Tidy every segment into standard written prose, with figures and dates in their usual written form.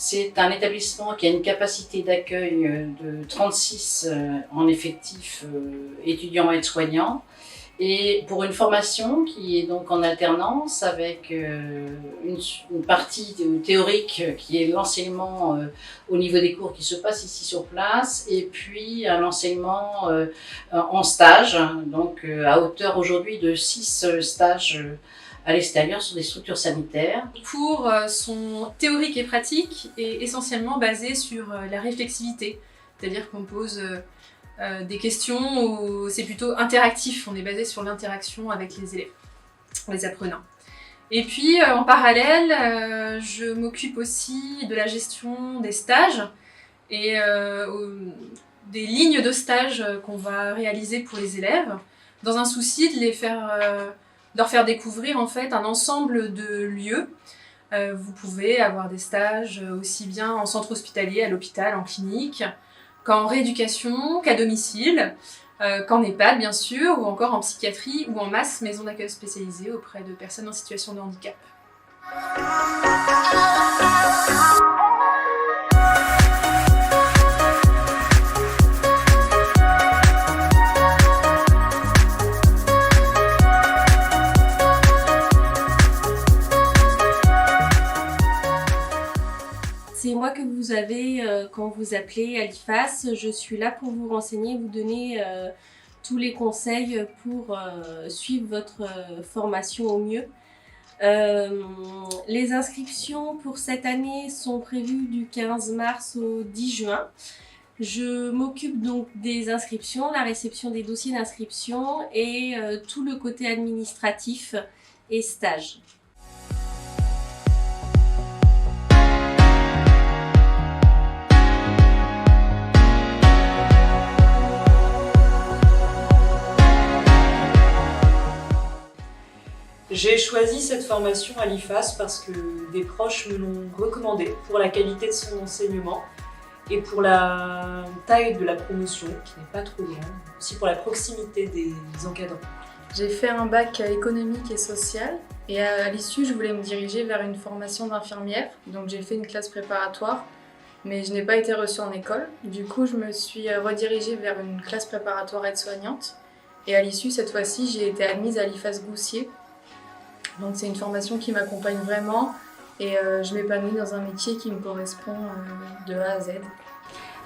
C'est un établissement qui a une capacité d'accueil de 36 en effectif étudiants et aides-soignants, et pour une formation qui est donc en alternance avec une partie théorique qui est l'enseignement au niveau des cours qui se passe ici sur place, et puis un enseignement en stage, donc à hauteur aujourd'hui de 6 stages à l'extérieur sur des structures sanitaires. Les cours sont théoriques et pratiques et essentiellement basés sur la réflexivité, c'est-à-dire qu'on pose des questions où c'est plutôt interactif, on est basé sur l'interaction avec les élèves, les apprenants. Et puis en parallèle, je m'occupe aussi de la gestion des stages et des lignes de stage qu'on va réaliser pour les élèves, dans un souci de leur faire découvrir en fait un ensemble de lieux. Vous pouvez avoir des stages aussi bien en centre hospitalier, à l'hôpital, en clinique, qu'en rééducation, qu'à domicile, qu'en EHPAD bien sûr, ou encore en psychiatrie ou en MAS, maison d'accueil spécialisée auprès de personnes en situation de handicap. C'est moi que vous avez quand vous appelez à l'IFAS. Je suis là pour vous renseigner, vous donner tous les conseils pour suivre votre formation au mieux. Les inscriptions pour cette année sont prévues du 15 mars au 10 juin. Je m'occupe donc des inscriptions, la réception des dossiers d'inscription et tout le côté administratif et stage. J'ai choisi cette formation à l'IFAS parce que des proches me l'ont recommandée pour la qualité de son enseignement et pour la taille de la promotion, qui n'est pas trop grande, aussi pour la proximité des encadrants. J'ai fait un bac économique et social et à l'issue, je voulais me diriger vers une formation d'infirmière. Donc j'ai fait une classe préparatoire, mais je n'ai pas été reçue en école. Du coup, je me suis redirigée vers une classe préparatoire aide-soignante. Et à l'issue, cette fois-ci, j'ai été admise à l'IFAS Goussier. Donc c'est une formation qui m'accompagne vraiment et je m'épanouis dans un métier qui me correspond de A à Z.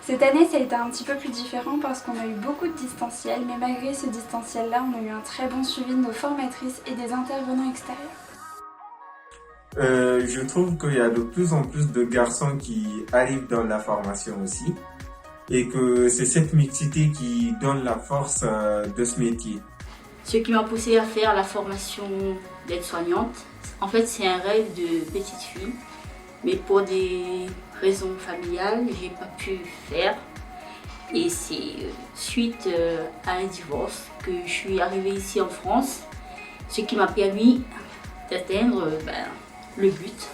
Cette année, ça a été un petit peu plus différent parce qu'on a eu beaucoup de distanciel, mais malgré ce distanciel-là, on a eu un très bon suivi de nos formatrices et des intervenants extérieurs. Je trouve qu'il y a de plus en plus de garçons qui arrivent dans la formation aussi et que c'est cette mixité qui donne la force de ce métier. Ce qui m'a poussée à faire la formation d'aide-soignante, en fait c'est un rêve de petite fille, mais pour des raisons familiales, j'ai pas pu faire. Et c'est suite à un divorce que je suis arrivée ici en France, ce qui m'a permis d'atteindre le but.